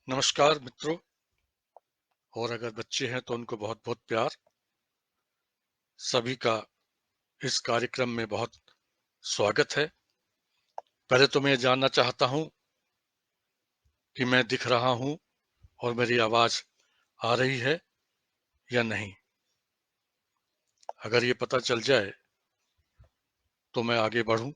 नमस्कार मित्रों। और अगर बच्चे हैं तो उनको बहुत बहुत प्यार। सभी का इस कार्यक्रम में बहुत स्वागत है। पहले तो मैं जानना चाहता हूं कि मैं दिख रहा हूं और मेरी आवाज आ रही है या नहीं। अगर ये पता चल जाए तो मैं आगे बढ़ूं।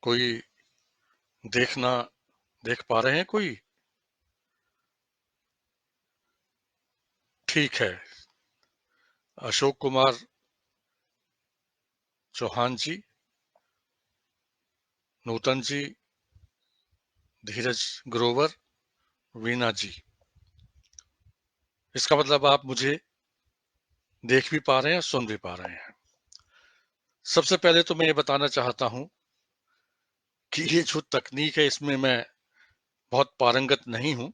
कोई देखना देख पा रहे हैं कोई? ठीक है। अशोक कुमार चौहान जी, नूतन जी, धीरज ग्रोवर, वीना जी। इसका मतलब आप मुझे देख भी पा रहे हैं, सुन भी पा रहे हैं। सबसे पहले तो मैं ये बताना चाहता हूं कि ये जो तकनीक है इसमें मैं बहुत पारंगत नहीं हूं।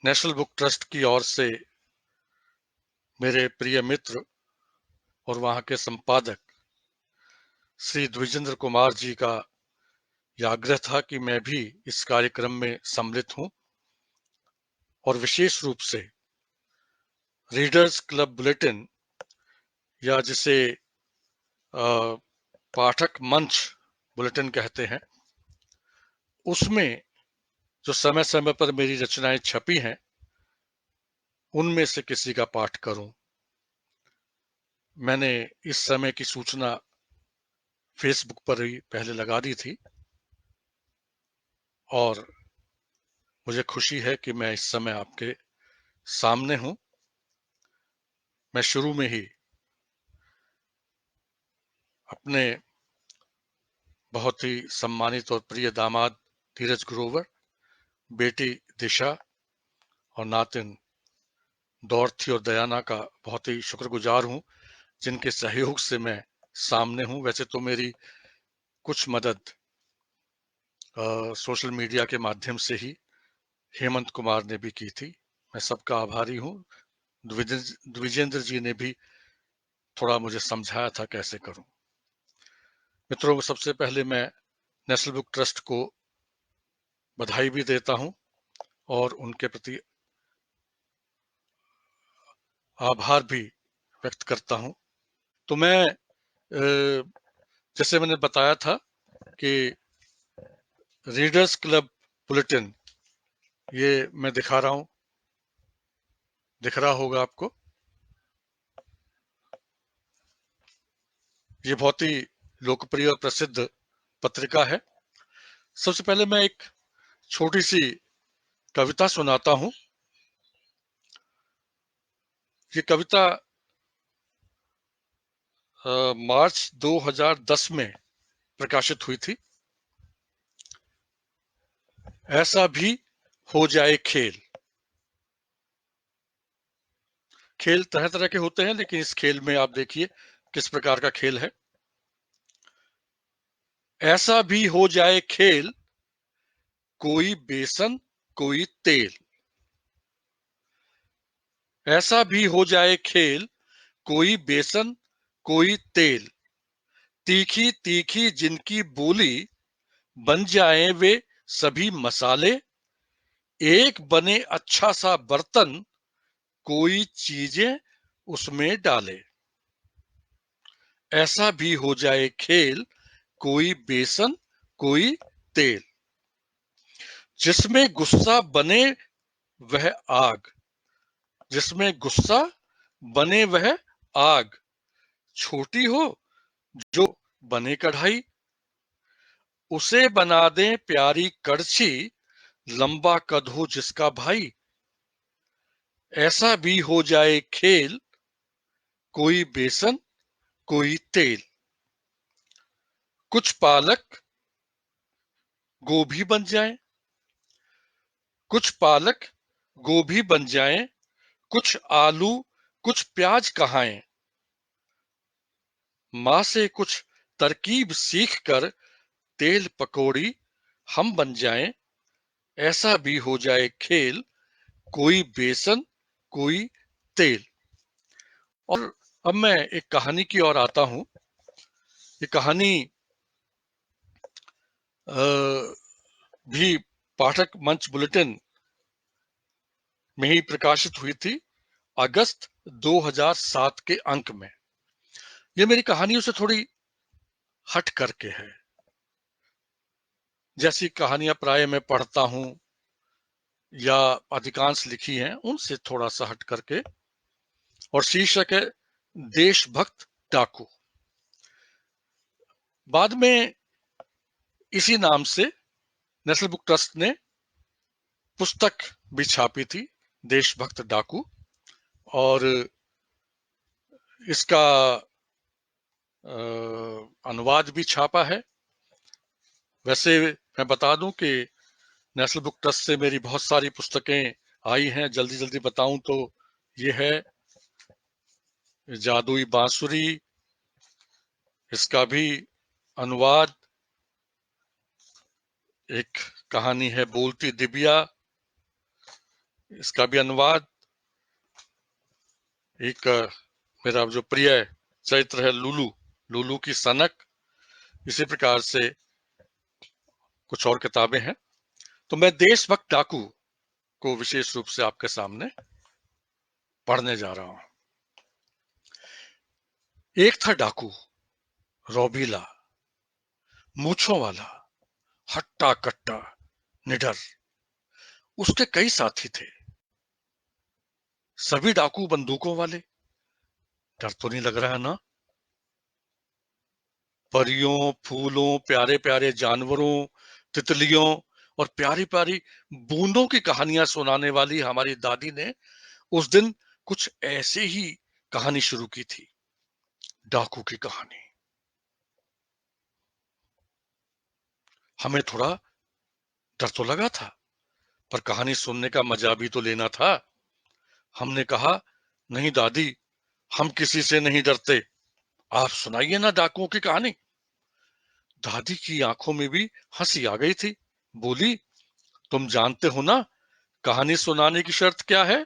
नेशनल बुक ट्रस्ट की ओर से मेरे प्रिय मित्र और वहां के संपादक श्री द्विजेंद्र कुमार जी का यह आग्रह था कि मैं भी इस कार्यक्रम में सम्मिलित हूं और विशेष रूप से रीडर्स क्लब बुलेटिन या जिसे पाठक मंच बुलेटिन कहते हैं, उसमें जो समय समय पर मेरी रचनाएं छपी हैं उनमें से किसी का पाठ करूं। मैंने इस समय की सूचना फेसबुक पर ही पहले लगा दी थी और मुझे खुशी है कि मैं इस समय आपके सामने हूं। मैं शुरू में ही अपने बहुत ही सम्मानित और प्रिय दामाद धीरज ग्रोवर, बेटी दिशा और नातिन डॉर्थी और दयाना का बहुत ही शुक्रगुजार हूं, जिनके सहयोग से मैं सामने हूं। वैसे तो मेरी कुछ मदद सोशल मीडिया के माध्यम से ही हेमंत कुमार ने भी की थी। मैं सबका आभारी हूं। द्विजेंद्र जी ने भी थोड़ा मुझे समझाया था कैसे करूं। मित्रों, सबसे पहले मैं नेशनल बुक ट्रस्ट को बधाई भी देता हूं और उनके प्रति आभार भी व्यक्त करता हूं। तो मैं जैसे मैंने बताया था कि रीडर्स क्लब बुलेटिन ये मैं दिखा रहा हूं, दिख रहा होगा आपको। ये बहुत ही लोकप्रिय और प्रसिद्ध पत्रिका है। सबसे पहले मैं एक छोटी सी कविता सुनाता हूं। ये कविता मार्च 2010 में प्रकाशित हुई थी। ऐसा भी हो जाए खेल। खेल तरह तरह के होते हैं, लेकिन इस खेल में आप देखिए किस प्रकार का खेल है। ऐसा भी हो जाए खेल, कोई बेसन कोई तेल। ऐसा भी हो जाए खेल, कोई बेसन कोई तेल। तीखी तीखी जिनकी बोली, बन जाए वे सभी मसाले। एक बने अच्छा सा बर्तन, कोई चीजें उसमें डाले। ऐसा भी हो जाए खेल, कोई बेसन कोई तेल। जिसमें गुस्सा बने वह आग, जिसमें गुस्सा बने वह आग। छोटी हो जो बने कढ़ाई, उसे बना दे प्यारी कड़छी। लंबा कद हो जिसका भाई। ऐसा भी हो जाए खेल, कोई बेसन कोई तेल। कुछ पालक गोभी बन जाए, कुछ पालक गोभी बन जाए। कुछ आलू कुछ प्याज कहाएं। माँ से कुछ तरकीब सीख कर तेल पकौड़ी हम बन जाएं। ऐसा भी हो जाए खेल, कोई बेसन, कोई तेल। और अब मैं एक कहानी की ओर आता हूं। ये कहानी भी पाठक मंच बुलेटिन में ही प्रकाशित हुई थी, अगस्त 2007 के अंक में। ये मेरी कहानियों से थोड़ी हट करके है, जैसी कहानियां प्राय मैं पढ़ता हूं या अधिकांश लिखी हैं उनसे थोड़ा सा हट करके। और शीर्षक है देशभक्त डाकू। बाद में इसी नाम से नेशनल बुक ट्रस्ट ने पुस्तक भी छापी थी, देशभक्त डाकू, और इसका अनुवाद भी छापा है। वैसे मैं बता दूं कि नेशनल बुक ट्रस्ट से मेरी बहुत सारी पुस्तकें आई हैं। जल्दी जल्दी बताऊं तो ये है जादुई बांसुरी, इसका भी अनुवाद। एक कहानी है बोलती दिबिया, इसका भी अनुवाद। एक मेरा जो प्रिय चरित्र है लुलू, लुलू की सनक। इसी प्रकार से कुछ और किताबें हैं। तो मैं देशभक्त डाकू को विशेष रूप से आपके सामने पढ़ने जा रहा हूं। एक था डाकू, रोबीला, मूछों वाला, हट्टा कट्टा, निडर। उसके कई साथी थे, सभी डाकू बंदूकों वाले। डर तो नहीं लग रहा ना? परियों, फूलों, प्यारे प्यारे जानवरों, तितलियों और प्यारी प्यारी बूंदों की कहानियां सुनाने वाली हमारी दादी ने उस दिन कुछ ऐसे ही कहानी शुरू की थी, डाकू की कहानी। हमें थोड़ा डर तो लगा था, पर कहानी सुनने का मजा भी तो लेना था। हमने कहा, नहीं दादी, हम किसी से नहीं डरते, आप सुनाइए ना डाकुओं की कहानी। दादी की आंखों में भी हंसी आ गई थी। बोली, तुम जानते हो ना कहानी सुनाने की शर्त क्या है?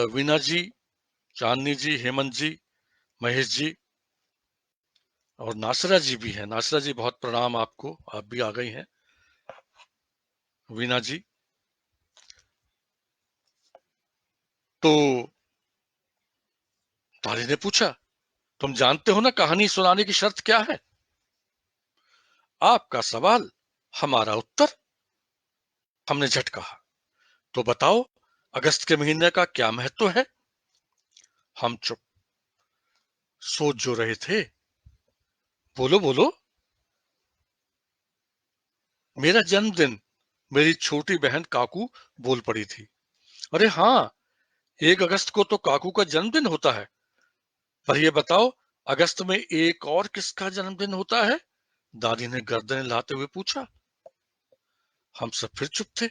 वीना जी, चांदनी जी, हेमंत जी, महेश जी और नासरा जी भी है। नासरा जी, बहुत प्रणाम आपको, आप भी आ गई हैं। वीना जी, तो तारी ने पूछा, तुम जानते हो ना कहानी सुनाने की शर्त क्या है? आपका सवाल, हमारा उत्तर। हमने झट कहा, तो बताओ, अगस्त के महीने का क्या महत्व है? हम चुप, सोच जो रहे थे। बोलो बोलो। मेरा जन्मदिन, मेरी छोटी बहन काकू बोल पड़ी थी। अरे हाँ, 1 अगस्त को तो काकू का जन्मदिन होता है। पर ये बताओ, अगस्त में एक और किसका जन्मदिन होता है? दादी ने गर्दन हिलाते हुए पूछा। हम सब फिर चुप थे।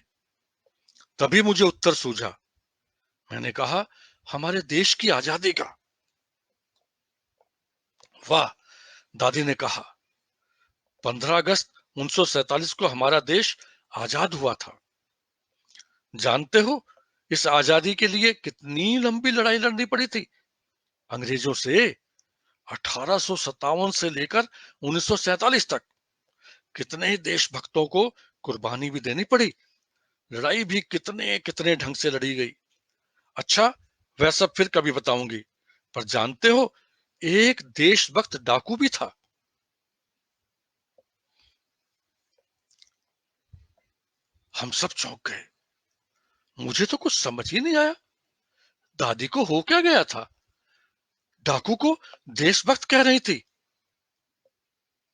तभी मुझे उत्तर सूझा। मैंने कहा, हमारे देश की आजादी का। वाह, दादी ने कहा, 15 अगस्त 1947 को हमारा देश आजाद हुआ था। जानते हो इस आजादी के लिए कितनी लंबी लड़ाई लड़नी पड़ी थी अंग्रेजों से? 1857 से लेकर 1947 तक कितने ही देशभक्तों को कुर्बानी भी देनी पड़ी। लड़ाई भी कितने कितने ढंग से लड़ी गई। अच्छा, वह सब फिर कभी बताऊंगी। पर जानते हो, एक देशभक्त डाकू भी था। हम सब चौंक गए। मुझे तो कुछ समझ ही नहीं आया, दादी को हो क्या गया था? डाकू को देशभक्त कह रही थी।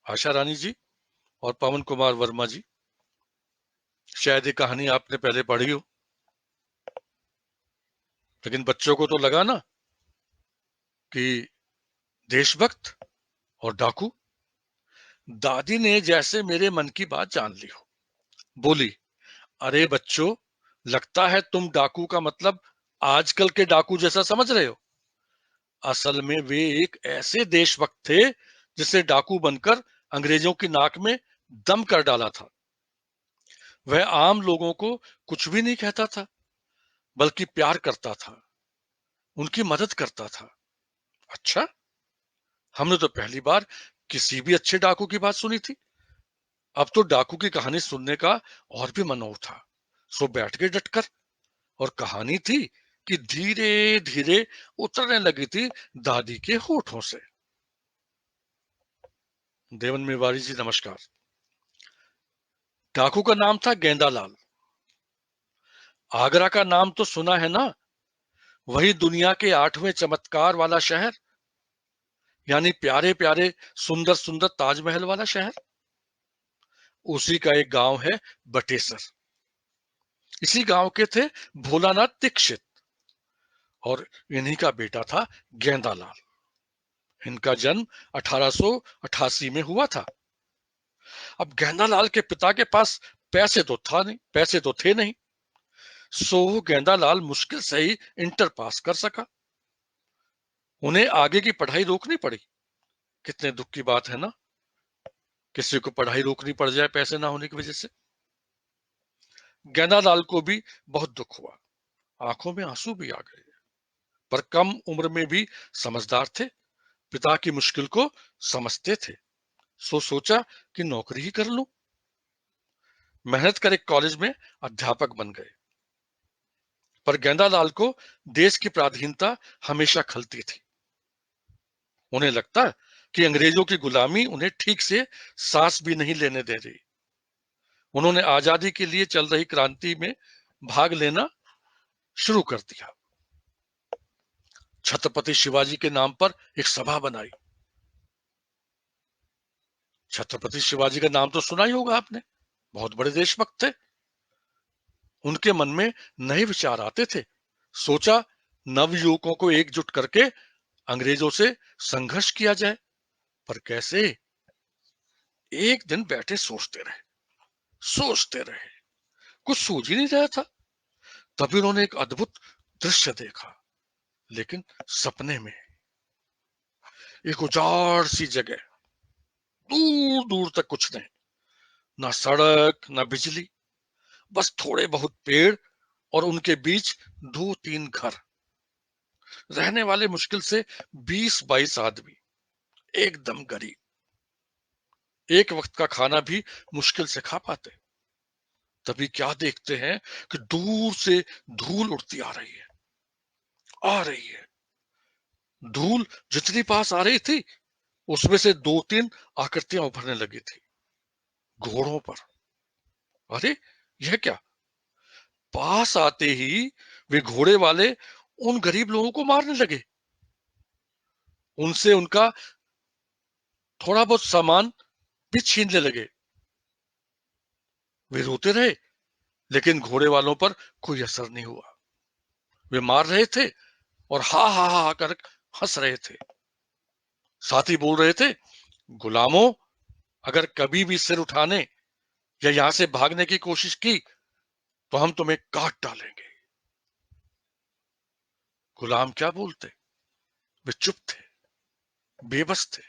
आशा रानी जी और पवन कुमार वर्मा जी, शायद ये कहानी आपने पहले पढ़ी हो, लेकिन बच्चों को तो लगा ना कि देशभक्त और डाकू। दादी ने जैसे मेरे मन की बात जान ली हो, बोली, अरे बच्चों, लगता है तुम डाकू का मतलब आजकल के डाकू जैसा समझ रहे हो। असल में वे एक ऐसे देशभक्त थे जिसे डाकू बनकर अंग्रेजों की नाक में दम कर डाला था। वह आम लोगों को कुछ भी नहीं कहता था, बल्कि प्यार करता था, उनकी मदद करता था। अच्छा, हमने तो पहली बार किसी भी अच्छे डाकू की बात सुनी थी। अब तो डाकू की कहानी सुनने का और भी मन उठा। सो बैठ गए डटकर। और कहानी थी कि धीरे धीरे उतरने लगी थी दादी के होठों से। देवन मेवाड़ी जी नमस्कार। डाकू का नाम था गेंदालाल। आगरा का नाम तो सुना है ना, वही दुनिया के 8वें चमत्कार वाला शहर, यानी प्यारे प्यारे सुंदर सुंदर ताजमहल वाला शहर। उसी का एक गांव है बटेसर। इसी गांव के थे भोलानाथ दीक्षित, और इन्हीं का बेटा था गेंदालाल। इनका जन्म 1888 में हुआ था। अब गेंदालाल के पिता के पास पैसे तो थे नहीं। सो गेंदालाल मुश्किल से ही इंटर पास कर सका। उन्हें आगे की पढ़ाई रोकनी पड़ी। कितने दुख की बात है ना, किसी को पढ़ाई रोकनी पड़ जाए पैसे ना होने की वजह से। गेंदालाल को भी बहुत दुख हुआ, आंखों में आंसू भी आ गए। पर कम उम्र में भी समझदार थे, पिता की मुश्किल को समझते थे। सो सोचा कि नौकरी ही कर लूं। मेहनत कर एक कॉलेज में अध्यापक बन गए। पर गेंदालाल को देश की पराधीनता हमेशा खलती थी। उन्हें लगता कि अंग्रेजों की गुलामी उन्हें ठीक से सांस भी नहीं लेने दे रही। उन्होंने आजादी के लिए चल रही क्रांति में भाग लेना शुरू कर दिया। छत्रपति शिवाजी के नाम पर एक सभा बनाई। छत्रपति शिवाजी का नाम तो सुना ही होगा आपने, बहुत बड़े देशभक्त थे। उनके मन में नए विचार आते थे। सोचा नवयुवकों को एकजुट करके अंग्रेजों से संघर्ष किया जाए। पर कैसे? एक दिन बैठे सोचते रहे, कुछ सूझ ही नहीं रहा था। तभी उन्होंने एक अद्भुत दृश्य देखा, लेकिन सपने में। एक उजाड़ सी जगह, दूर दूर तक कुछ नहीं, ना सड़क ना बिजली, बस थोड़े बहुत पेड़, और उनके बीच 2-3 घर। रहने वाले मुश्किल से 20-22 आदमी, एकदम गरीब। एक वक्त का खाना भी मुश्किल से खा पाते। तभी क्या देखते हैं कि दूर से धूल उड़ती आ रही है। धूल जितनी पास आ रही थी, उसमें से 2-3 आकृतियां उभरने लगी थी, घोड़ों पर। अरे, यह क्या! पास आते ही वे घोड़े वाले उन गरीब लोगों को मारने लगे। उनसे उनका थोड़ा बहुत सामान भी छीनने लगे। वे रोते रहे, लेकिन घोड़े वालों पर कोई असर नहीं हुआ। वे मार रहे थे और हा हा हा कर हंस रहे थे। साथ ही बोल रहे थे, गुलामों, अगर कभी भी सिर उठाने या यहां से भागने की कोशिश की तो हम तुम्हें काट डालेंगे। गुलाम क्या बोलते? वे चुप थे, बेबस थे।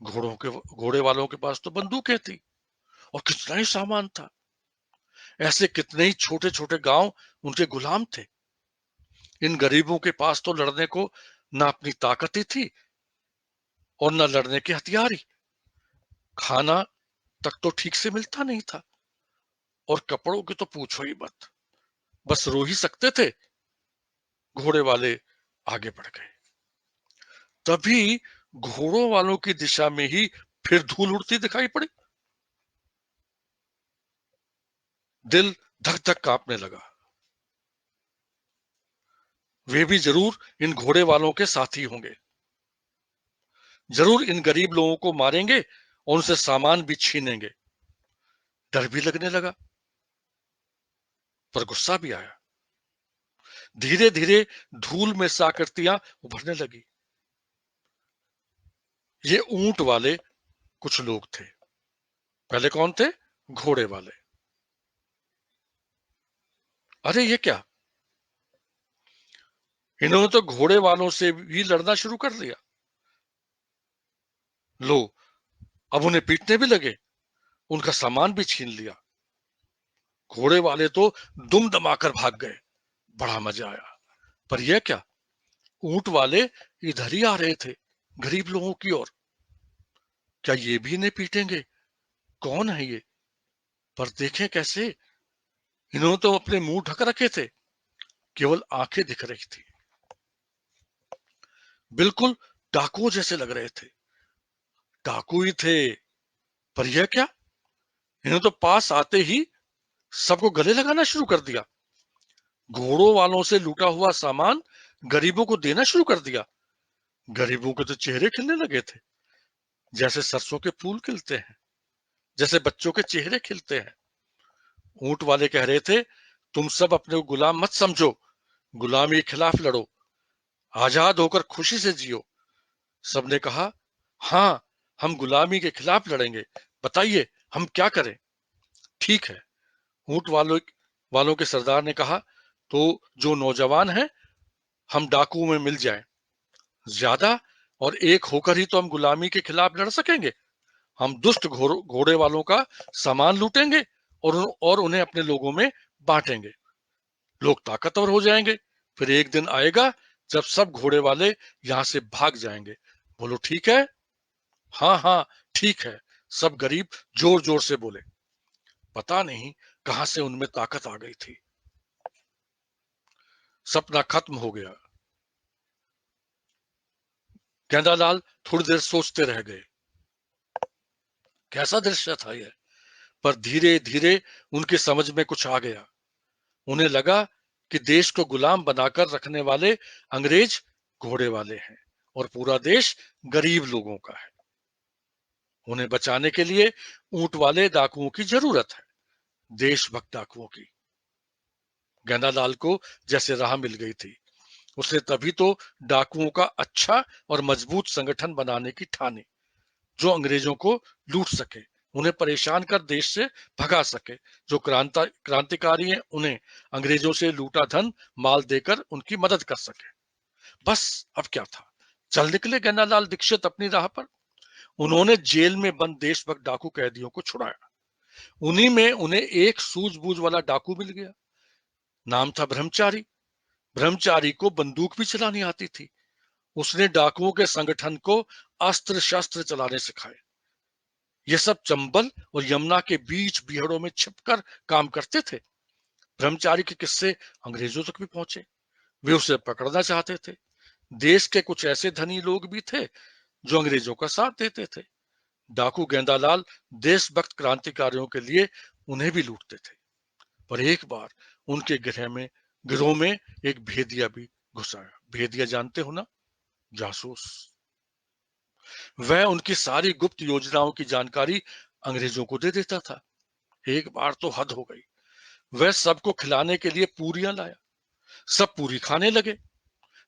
घोड़े वालों के पास तो बंदूकें थी और कितना ही सामान था। ऐसे कितने ही छोटे छोटे गांव उनके गुलाम थे। इन गरीबों के पास तो लड़ने को ना अपनी ताकत ही थी और न लड़ने के हथियार ही। खाना तक तो ठीक से मिलता नहीं था, और कपड़ों की तो पूछो ही मत, बस रो ही सकते थे। घोड़े वाले आगे बढ़ गए। तभी घोड़ों वालों की दिशा में ही फिर धूल उड़ती दिखाई पड़ी। दिल धक धक कांपने लगा। वे भी जरूर इन घोड़े वालों के साथी होंगे, जरूर इन गरीब लोगों को मारेंगे और उनसे सामान भी छीनेंगे। डर भी लगने लगा, पर गुस्सा भी आया। धीरे धीरे धूल में से आकृतियां उभरने लगी। ये ऊंट वाले कुछ लोग थे। पहले कौन थे? घोड़े वाले। अरे, ये क्या! इन्होंने तो घोड़े वालों से भी लड़ना शुरू कर दिया। लो, अब उन्हें पीटने भी लगे, उनका सामान भी छीन लिया। घोड़े वाले तो दुम दमाकर भाग गए। बड़ा मजा आया। पर यह क्या, ऊंट वाले इधर ही आ रहे थे, गरीब लोगों की ओर। क्या ये भी इन्हें पीटेंगे? कौन है ये? पर देखें कैसे, इन्होंने तो अपने मुंह ढक रखे थे, केवल आंखें दिख रही थी। बिल्कुल डाकुओं जैसे लग रहे थे। डाकू ही थे, पर यह क्या, इन्होंने तो पास आते ही सबको गले लगाना शुरू कर दिया। घोड़ों वालों से लूटा हुआ सामान गरीबों को देना शुरू कर दिया। गरीबों के तो चेहरे खिलने लगे थे, जैसे सरसों के फूल खिलते हैं, जैसे बच्चों के चेहरे खिलते हैं। ऊंट वाले कह रहे थे, तुम सब अपने को गुलाम मत समझो, गुलामी के खिलाफ लड़ो, आजाद होकर खुशी से जियो। सबने कहा, हाँ, हम गुलामी के खिलाफ लड़ेंगे, बताइए हम क्या करें। ठीक है, ऊंट वालों के सरदार ने कहा, तो जो नौजवान हैं हम डाकुओं में मिल जाएं, ज्यादा और एक होकर ही तो हम गुलामी के खिलाफ लड़ सकेंगे। हम दुष्ट घोड़े वालों का सामान लूटेंगे और उन्हें अपने लोगों में बांटेंगे। लोग ताकतवर हो जाएंगे। फिर एक दिन आएगा जब सब घोड़े वाले यहां से भाग जाएंगे। बोलो ठीक है? हाँ हाँ, ठीक है, सब गरीब जोर जोर से बोले। पता नहीं कहां से उनमें ताकत आ गई थी। सपना खत्म हो गया। गेंदालाल थोड़ी देर सोचते रह गए। कैसा दृश्य था यह? पर धीरे धीरे उनकी समझ में कुछ आ गया। उन्हें लगा कि देश को गुलाम बनाकर रखने वाले अंग्रेज घोड़े वाले हैं और पूरा देश गरीब लोगों का है। उन्हें बचाने के लिए ऊंट वाले डाकुओं की जरूरत है, देशभक्त डाकुओं की। गेंदालाल को जैसे राह मिल गई थी। उसने तभी तो डाकुओं का अच्छा और मजबूत संगठन बनाने की ठानी, जो अंग्रेजों को लूट सके, उन्हें परेशान कर देश से भगा सके। जो क्रांतिकारी हैं उन्हें अंग्रेजों से लूटा धन माल देकर उनकी मदद कर सके। बस अब क्या था, चल निकले गन्नालाल दीक्षित अपनी राह पर। उन्होंने जेल में बंद देशभक्त डाकू कैदियों को छुड़ाया। उन्हीं में उन्हें एक सूझबूझ वाला डाकू मिल गया। नाम था ब्रह्मचारी। ब्रह्मचारी को बंदूक भी चलानी आती थी। उसने डाकुओं के संगठन को अस्त्र शस्त्र चलाने सिखाए। ये सब चंबल और यमुना के बीच बीहड़ों में छिपकर काम करते थे। ब्रह्मचारी के किस्से अंग्रेजों तक भी पहुंचे। वे उसे पकड़ना चाहते थे। देश के कुछ ऐसे धनी लोग भी थे जो अंग्रेजों का साथ देते थे। डाकू गेंदालाल देशभक्त क्रांतिकारियों के लिए उन्हें भी लूटते थे। पर एक बार उनके गिरोह में एक भेदिया भी घुस आया। भेदिया जानते हो ना, जासूस। वह उनकी सारी गुप्त योजनाओं की जानकारी अंग्रेजों को दे देता था। एक बार तो हद हो गई। वह सबको खिलाने के लिए पूरियां लाया। सब पूरी खाने लगे।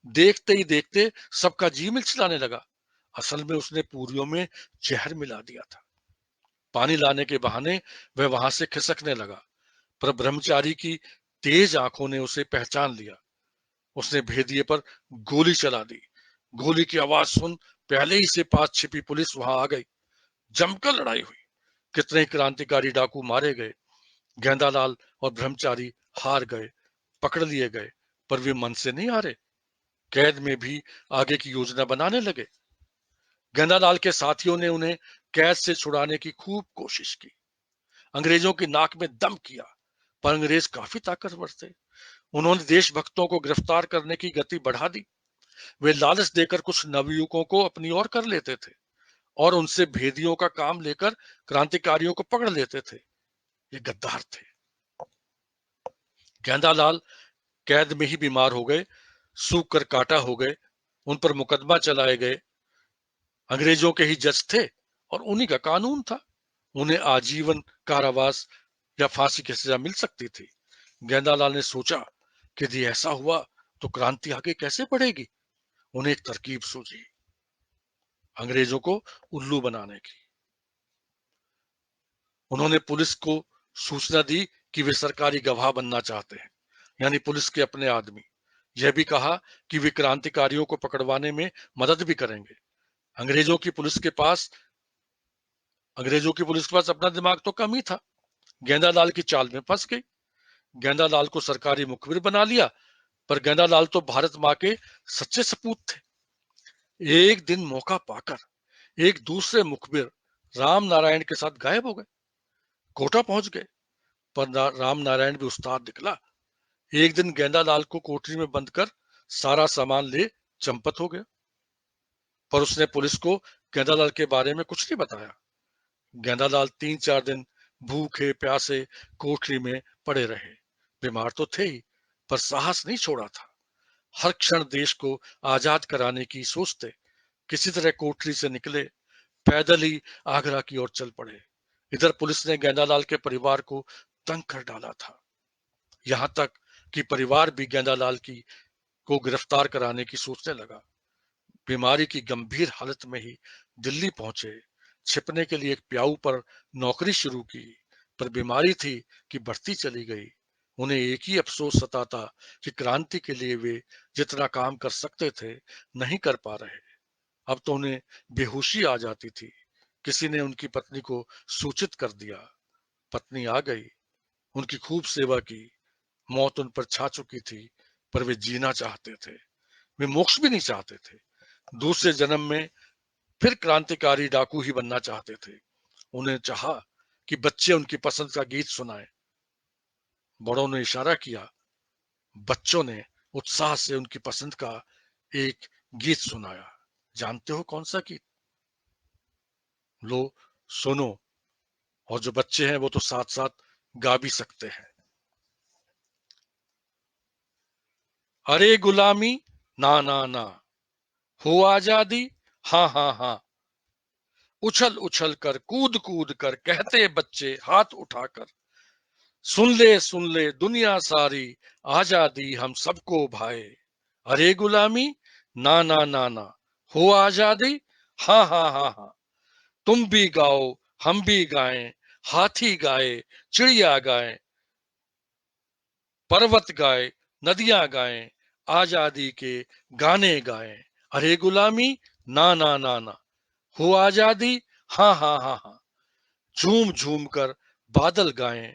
देखते ही देखते सबका जी मिचलाने लगा। असल में उसने पूरियों में जहर मिला दिया था। पानी लाने के बहाने वह वहां से खिसकने लगा, पर ब्रह्मचारी की तेज आंखों ने उसे पहचान लिया। उसने भेदिए पर गोली चला दी। गोली की आवाज सुन पहले ही से पास छिपी पुलिस वहां आ गई। जमकर लड़ाई हुई। कितने क्रांतिकारी डाकू मारे गए। गेंदालाल और ब्रह्मचारी हार गए, पकड़ लिए गए, पर वे मन से नहीं हारे। कैद में भी आगे की योजना बनाने लगे। गेंदालाल के साथियों ने उन्हें कैद से छुड़ाने की खूब कोशिश की। अंग्रेजों की नाक में दम किया, पर अंग्रेज काफी ताकतवर थे। उन्होंने देशभक्तों को गिरफ्तार करने की गति बढ़ा दी। वे लालच देकर कुछ नवयुवकों को अपनी ओर कर लेते थे और उनसे भेदियों का काम लेकर क्रांतिकारियों को पकड़ लेते थे। ये गद्दार थे। गेंदालाल कैद में ही बीमार हो गए, सूख कर काटा हो गए। उन पर मुकदमा चलाए गए। अंग्रेजों के ही जज थे और उन्हीं का कानून था। उन्हें आजीवन कारावास या फांसी की सजा मिल सकती थी। गेंदालाल ने सोचा कि यदि ऐसा हुआ तो क्रांति आगे कैसे बढ़ेगी। उन्हें एक तरकीब सूझी, अंग्रेजों को उल्लू बनाने की। उन्होंने पुलिस को सूचना दी कि वे सरकारी गवाह बनना चाहते हैं, यानी पुलिस के अपने आदमी। यह भी कहा कि वे क्रांतिकारियों को पकड़वाने में मदद भी करेंगे। अंग्रेजों की पुलिस के पास अंग्रेजों की पुलिस के पास अपना दिमाग तो कम ही था। गेंदालाल की चाल में फंस गई। गेंदालाल को सरकारी मुखबिर बना लिया, पर गेंदालाल तो भारत माँ के सच्चे सपूत थे। एक दिन मौका पाकर एक दूसरे मुखबिर राम नारायण के साथ गायब हो गए। कोटा पहुंच गए, पर राम नारायण भी उस्ताद निकला। एक दिन गेंदालाल को कोठरी में बंद कर सारा सामान ले चंपत हो गया, पर उसने पुलिस को गेंदालाल के बारे में कुछ नहीं बताया। गेंदालाल 3-4 दिन भूखे प्यासे कोठरी में पड़े रहे। बीमार तो थे ही, पर साहस नहीं छोड़ा था। हर क्षण देश को आजाद कराने की सोचते किसी तरह कोठरी से निकले, पैदल ही आगरा की ओर चल पड़े। इधर पुलिस ने गेंदालाल के परिवार को तंग कर डाला था, यहां तक कि परिवार भी गेंदालाल की को गिरफ्तार कराने की सोचने लगा। बीमारी की गंभीर हालत में ही दिल्ली पहुंचे। छिपने के लिए एक प्याऊ पर नौकरी शुरू की, पर बीमारी थी कि बढ़ती चली गई। उन्हें एक ही अफसोस सताता कि क्रांति के लिए वे जितना काम कर सकते थे नहीं कर पा रहे। अब तो उन्हें बेहोशी आ जाती थी। किसी ने उनकी पत्नी को सूचित कर दिया। पत्नी आ गई, उनकी खूब सेवा की। मौत उन पर छा चुकी थी, पर वे जीना चाहते थे। वे मोक्ष भी नहीं चाहते थे। दूसरे जन्म में फिर क्रांतिकारी डाकू ही बनना चाहते थे। उन्हें चाहा कि बच्चे उनकी पसंद का गीत सुनाएं। बड़ों ने इशारा किया। बच्चों ने उत्साह से उनकी पसंद का एक गीत सुनाया। जानते हो कौन सा गीत? लो सुनो। और जो बच्चे हैं वो तो साथ साथ गा भी सकते हैं। अरे गुलामी ना ना ना, हो आजादी हाँ हाँ हाँ, उछल उछल कर कूद कूद कर कहते बच्चे हाथ उठाकर, सुन ले दुनिया सारी, आजादी हम सबको भाए। अरे गुलामी ना ना ना ना, हो आजादी हाँ हाँ हाँ हाँ, तुम भी गाओ हम भी गाएं, हाथी गाए चिड़िया गाए, पर्वत गाए नदियां गाएं, आजादी के गाने गाएं। अरे गुलामी ना ना ना ना, हो आजादी हाँ हाँ हाँ हाँ, झूम झूम कर बादल गाएं,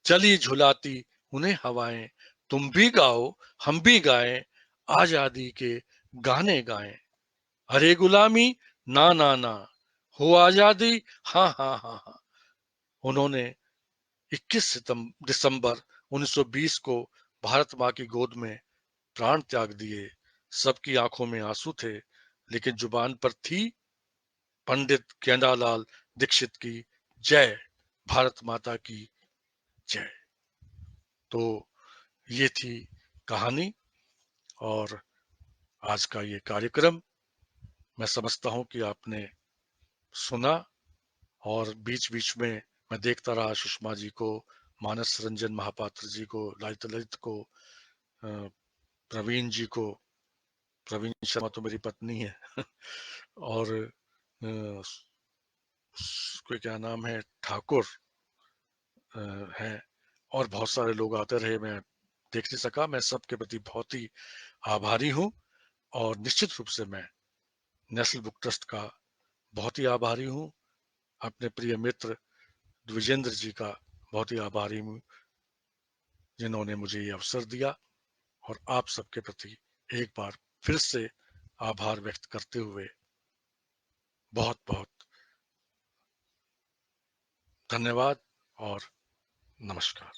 चली झुलाती उन्हें हवाएं। तुम भी गाओ हम भी गाएं, आजादी के गाने गाएं। अरे गुलामी ना ना ना, हो आजादी हाँ हाँ हाँ हाँ। उन्होंने 21 दिसंबर 1920 को भारत माँ की गोद में प्राण त्याग दिए। सबकी आंखों में आंसू थे, लेकिन जुबान पर थी पंडित गेंदालाल दीक्षित की जय, भारत माता की जय। तो ये थी कहानी और आज का ये कार्यक्रम। मैं समझता हूं कि आपने सुना, और बीच बीच में मैं देखता रहा सुषमा जी को, मानस रंजन महापात्र जी को, ललित ललित को, प्रवीण जी को। प्रवीण शर्मा तो मेरी पत्नी है और कोई क्या नाम है, ठाकुर है, और बहुत सारे लोग आते रहे। मैं देख नहीं सका। मैं सबके प्रति बहुत ही आभारी हूँ, और निश्चित रूप से मैं नेशनल बुक ट्रस्ट का बहुत ही आभारी हूँ। अपने प्रिय मित्र द्विजेंद्र जी का बहुत ही आभारी हूँ, जिन्होंने मुझे ये अवसर दिया। और आप सबके प्रति एक बार फिर से आभार व्यक्त करते हुए बहुत बहुत धन्यवाद और नमस्कार।